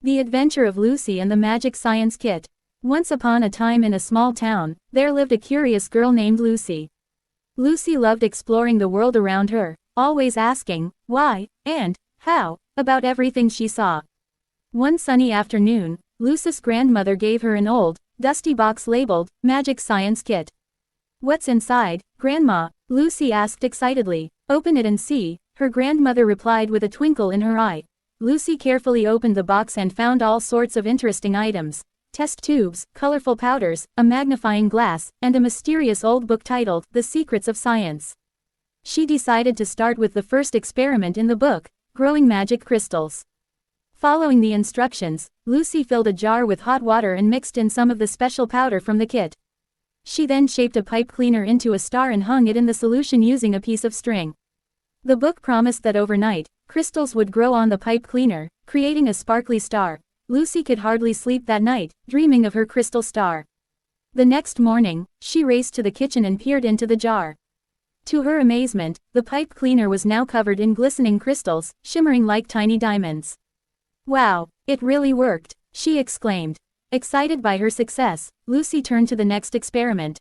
The Adventure of Lucy and the Magic Science Kit. Once upon a time in a small town, there lived a curious girl named Lucy. Lucy loved exploring the world around her, always asking, why, and how, about everything she saw. One sunny afternoon, Lucy's grandmother gave her an old, dusty box labeled, Magic Science Kit. "What's inside, Grandma?" Lucy asked excitedly. "Open it and see," her grandmother replied with a twinkle in her eye. Lucy carefully opened the box and found all sorts of interesting items. Test tubes, colorful powders, a magnifying glass, and a mysterious old book titled, The Secrets of Science. She decided to start with the first experiment in the book, growing magic crystals. Following the instructions, Lucy filled a jar with hot water and mixed in some of the special powder from the kit. She then shaped a pipe cleaner into a star and hung it in the solution using a piece of string. The book promised that overnight, crystals would grow on the pipe cleaner, creating a sparkly star. Lucy could hardly sleep that night, dreaming of her crystal star. The next morning, she raced to the kitchen and peered into the jar. To her amazement, the pipe cleaner was now covered in glistening crystals, shimmering like tiny diamonds. "Wow, it really worked," she exclaimed. Excited by her success, Lucy turned to the next experiment.